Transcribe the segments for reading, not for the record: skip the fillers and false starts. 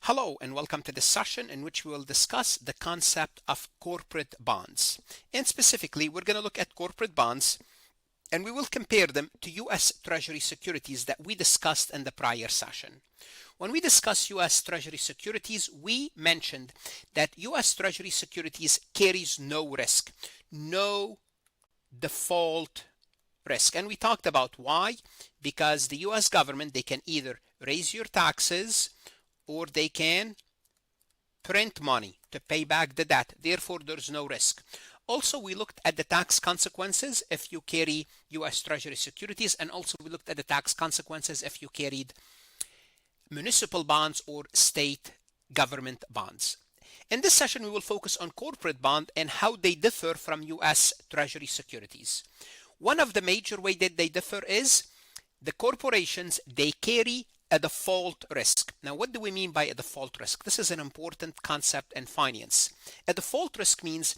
Hello and welcome to this session in which we will discuss the concept of corporate bonds. And specifically, we're going to look at corporate bonds and we will compare them to U.S. Treasury securities that we discussed in the prior session. When we discuss U.S. Treasury securities, we mentioned that U.S. Treasury securities carries no risk, no default risk. And we talked about why. Because the U.S. government, they can either raise your taxes or they can print money to pay back the debt. Therefore, there's no risk. Also, we looked at the tax consequences if you carry U.S. Treasury securities, and also we looked at the tax consequences if you carried municipal bonds or state government bonds. In this session, we will focus on corporate bond and how they differ from U.S. Treasury securities. One of the major ways that they differ is the corporations, they carry a default risk. Now, what do we mean by a default risk? This is an important concept in finance. A default risk means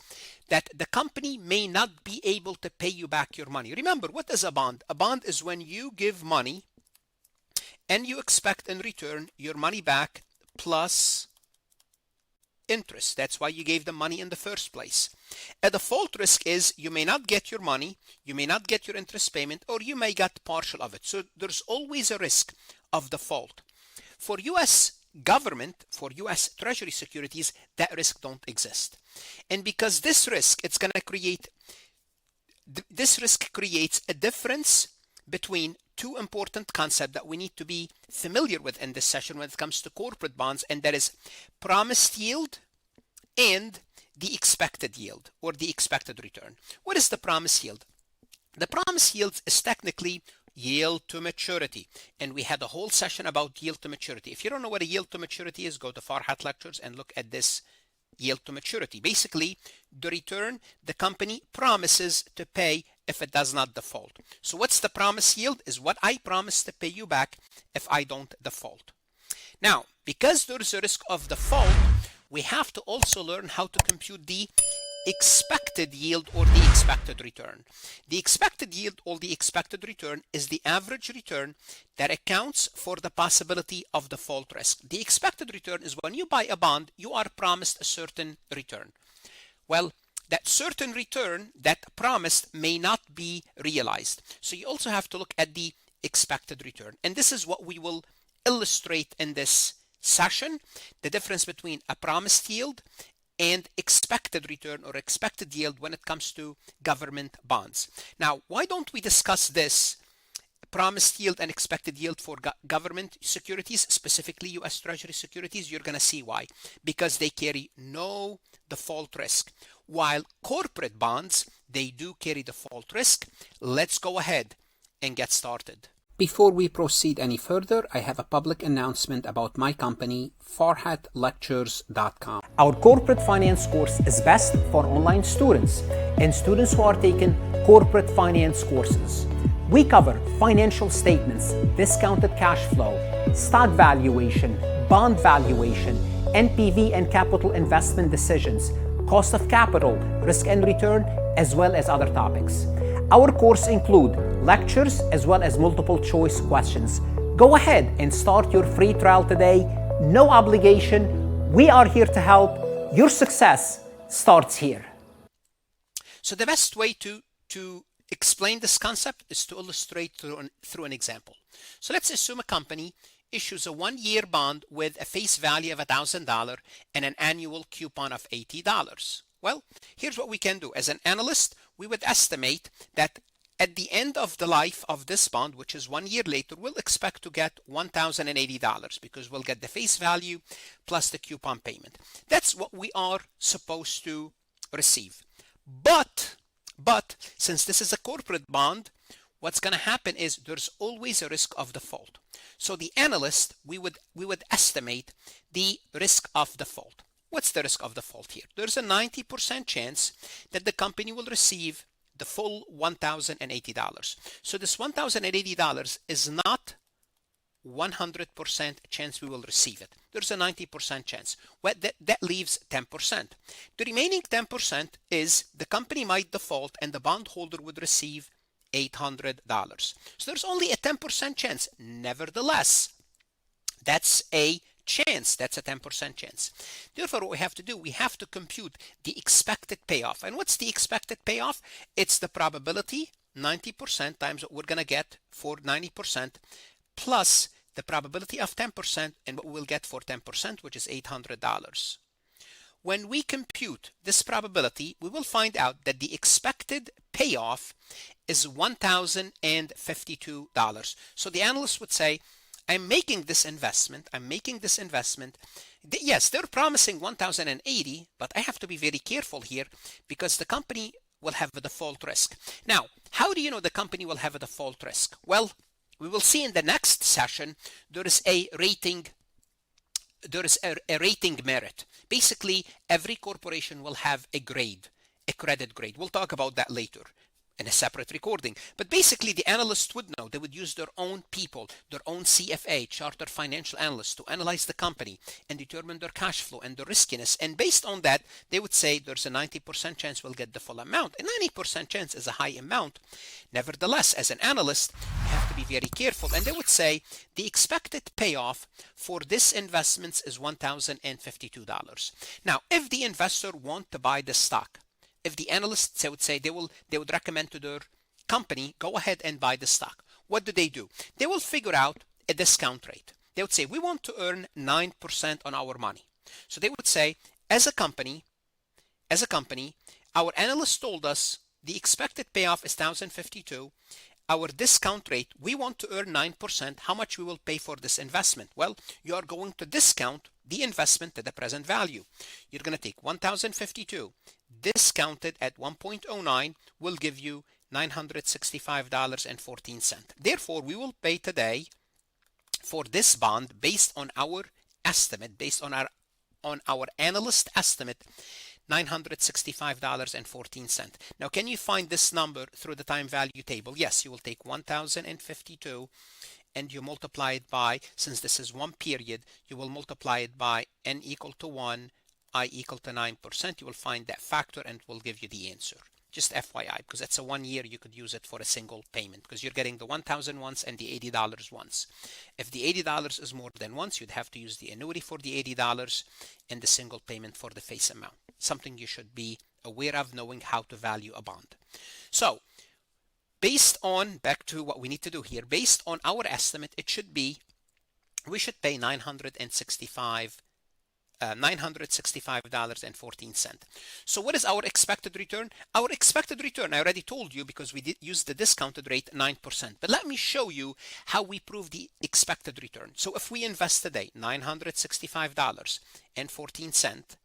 that the company may not be able to pay you back your money. Remember, what is a bond? A bond is when you give money and you expect in return your money back plus interest. That's why you gave them money in the first place. A default risk is you may not get your money, you may not get your interest payment, or you may get partial of it. So there's always a risk of default. For U.S. government, for U.S. Treasury securities, that risk don't exist. And because this risk, this risk creates a difference between two important concepts that we need to be familiar with in this session when it comes to corporate bonds, and that is promised yield and the expected yield or the expected return. What is the promised yield? The promised yield is technically yield to maturity, and we had a whole session about yield to maturity. If you don't know what a yield to maturity is, go to Farhat lectures and look at this yield to maturity. Basically, the return the company promises to pay if it does not default. So what's the promised yield? Is what I promise to pay you back if I don't default. Now, because there is a risk of default, we have to also learn how to compute the expected yield or the expected return. The expected yield or the expected return is the average return that accounts for the possibility of default risk. The expected return is when you buy a bond, you are promised a certain return. Well, that certain return, that promised, may not be realized. So you also have to look at the expected return. And this is what we will illustrate in this session, the difference between a promised yield and expected return or expected yield when it comes to government bonds. Now, why don't we discuss this promised yield and expected yield for government securities, specifically U.S. Treasury securities? You're going to see why. Because they carry no default risk. While corporate bonds, they do carry default risk. Let's go ahead and get started. Before we proceed any further, I have a public announcement about my company, farhatlectures.com. Our corporate finance course is best for online students and students who are taking corporate finance courses. We cover financial statements, discounted cash flow, stock valuation, bond valuation, NPV and capital investment decisions, cost of capital, risk and return, as well as other topics. Our course includes lectures as well as multiple choice questions. Go ahead and start your free trial today. No obligation. We are here to help. Your success starts here. So the best way to explain this concept is to illustrate through an example. So let's assume a company issues a one-year bond with a face value of $1,000 and an annual coupon of $80. Well, here's what we can do. As an analyst, we would estimate that at the end of the life of this bond, which is 1 year later, we'll expect to get $1,080 because we'll get the face value plus the coupon payment. That's what we are supposed to receive. But since this is a corporate bond, what's going to happen is there's always a risk of default. So the analyst, we would estimate the risk of default. What's the risk of default here? There's a 90% chance that the company will receive the full $1,080. So this $1,080 is not 100% chance we will receive it. There's a 90% chance. Well, that leaves 10%. The remaining 10% is the company might default and the bondholder would receive $800. So there's only a 10% chance. Nevertheless, that's a chance. That's a 10% chance. Therefore, what we have to do, we have to compute the expected payoff. And what's the expected payoff? It's the probability, 90% times what we're going to get for 90%, plus the probability of 10% and what we'll get for 10%, which is $800. When we compute this probability, we will find out that the expected payoff is $1,052. So the analyst would say, I'm making this investment. Yes, they're promising 1,080, but I have to be very careful here because the company will have a default risk. Now, how do you know the company will have a default risk? Well, we will see in the next session, there is a rating merit. Basically, every corporation will have a grade, a credit grade. We'll talk about that later in a separate recording. But basically, the analyst would know. They would use their own people, their own CFA, chartered financial analysts, to analyze the company and determine their cash flow and their riskiness. And based on that, they would say there's a 90% chance we'll get the full amount. A 90% chance is a high amount. Nevertheless, as an analyst, you have to be very careful. And they would say the expected payoff for this investment is $1,052. Now, if the investor want to buy the stock, if the analysts would say they would recommend to their company, go ahead and buy the stock. What do? They will figure out a discount rate. They would say, we want to earn 9% on our money. So they would say, as a company, our analyst told us the expected payoff is 1,052. Our discount rate, we want to earn 9%. How much we will pay for this investment? Well, you are going to discount the investment to the present value. You're going to take 1,052 discounted at 1.09 will give you $965.14. Therefore, we will pay today for this bond based on our estimate, based on our analyst estimate, $965.14. Now, can you find this number through the time value table? Yes, you will take 1,052 and you multiply it by, since this is one period, you will multiply it by n equal to 1, I equal to 9%. You will find that factor and it will give you the answer. Just FYI, because it's a 1 year, you could use it for a single payment because you're getting the 1,000 once and the $80 once. If the $80 is more than once, you'd have to use the annuity for the $80 and the single payment for the face amount. Something you should be aware of, knowing how to value a bond. So, based on, back to what we need to do here, based on our estimate, it should be, we should pay $965.14. So what is our expected return? Our expected return, I already told you because we did use the discounted rate 9%. But let me show you how we prove the expected return. So if we invest today $965.14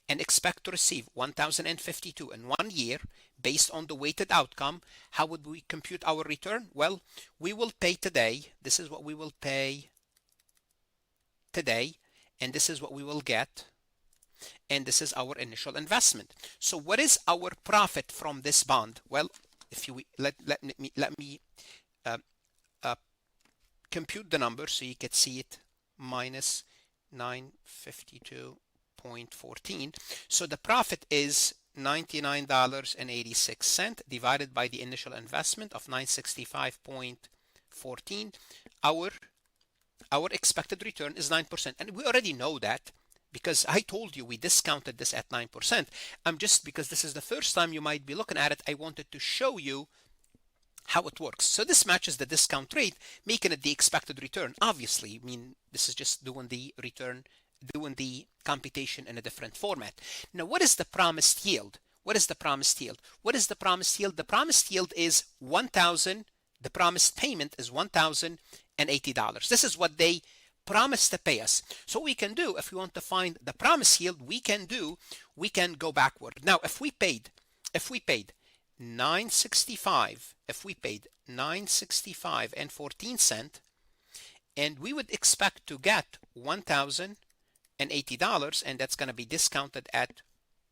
and expect to receive 1,052 in 1 year based on the weighted outcome, how would we compute our return? Well, we will pay today. This is what we will pay today. And this is what we will get, and this is our initial investment. So what is our profit from this bond? Well, if you let me compute the number so you can see it, minus 952.14. So the profit is $99.86 divided by the initial investment of 965.14. Our expected return is 9%. And we already know that because I told you we discounted this at 9%. Just because this is the first time you might be looking at it, I wanted to show you how it works. So this matches the discount rate, making it the expected return. Obviously, I mean, this is just doing the return, doing the computation in a different format. Now, what is the promised yield? What is the promised yield? What is the promised yield? The promised yield is 1,000. The promised payment is $1,080. This is what they promised to pay us. So what we can do, if we want to find the promised yield, we can go backward. Now, if we paid 965, if we paid 965 and 14 cents, and we would expect to get $1,080, and that's going to be discounted at,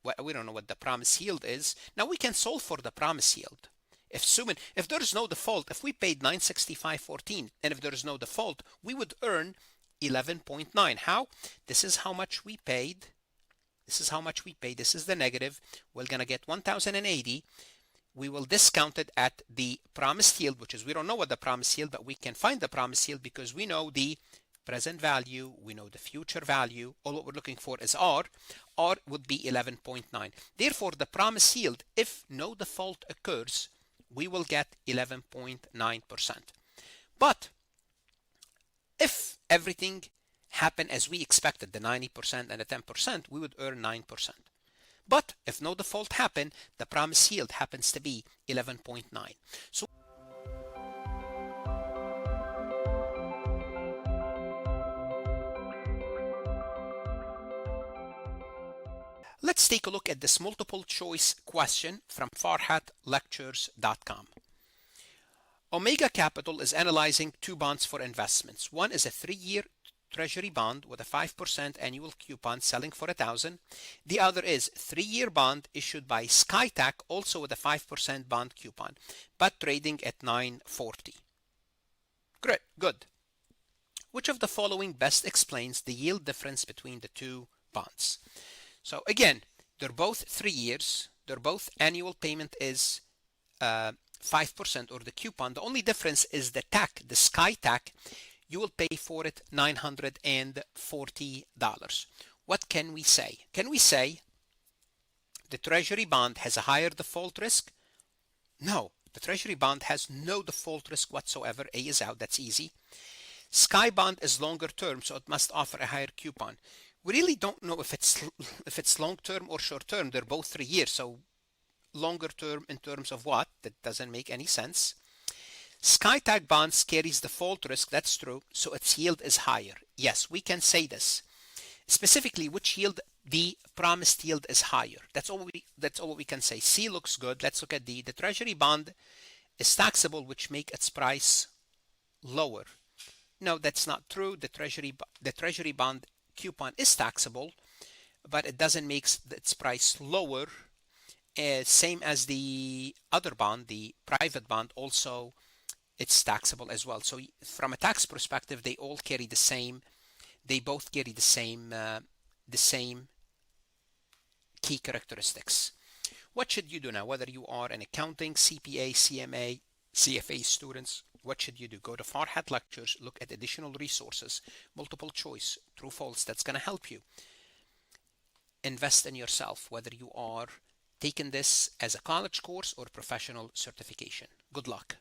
well, we don't know what the promised yield is. Now we can solve for the promised yield. If there is no default, if we paid 965.14, and if there is no default, we would earn 11.9. How? This is how much we paid. This is how much we paid. This is the negative. We're going to get 1,080. We will discount it at the promised yield, which is, we don't know what the promised yield, but we can find the promised yield because we know the present value, we know the future value. All what we're looking for is R. R would be 11.9. Therefore, the promised yield, if no default occurs, we will get 11.9%. But if everything happened as we expected, the 90% and the 10%, we would earn 9%. But if no default happened, the promised yield happens to be 11.9. So let's take a look at this multiple choice question from farhatlectures.com. Omega Capital is analyzing two bonds for investments. One is a 3-year Treasury bond with a 5% annual coupon selling for $1,000. The other is 3-year bond issued by SkyTac, also with a 5% bond coupon, but trading at $9.40. Great, good. Which of the following best explains the yield difference between the two bonds? So again, they're both 3 years. Their both annual payment is 5%, or the coupon. The only difference is the TAC, the SkyTac. You will pay for it $940. What can we say? Can we say the Treasury bond has a higher default risk? No, the Treasury bond has no default risk whatsoever. A is out, that's easy. Sky bond is longer term, so it must offer a higher coupon. We really don't know if it's long term or short term. They're both 3 years, so longer term in terms of what? That doesn't make any sense. SkyTac bonds carries default risk, that's true, so its yield is higher. Yes, we can say this. Specifically, which yield? The promised yield is higher. That's all we can say. C looks good. Let's look at D. The Treasury bond is taxable, which make its price lower. No, that's not true. The Treasury bond coupon is taxable, but it doesn't make its price lower. Same as the other bond, the private bond, also it's taxable as well. So from a tax perspective, they all carry the same. They both carry the same key characteristics. What should you do now? Whether you are an accounting, CPA, CMA, CFA students, what should you do? Go to Farhat Lectures, look at additional resources, multiple choice, true, false. That's going to help you invest in yourself, whether you are taking this as a college course or professional certification. Good luck.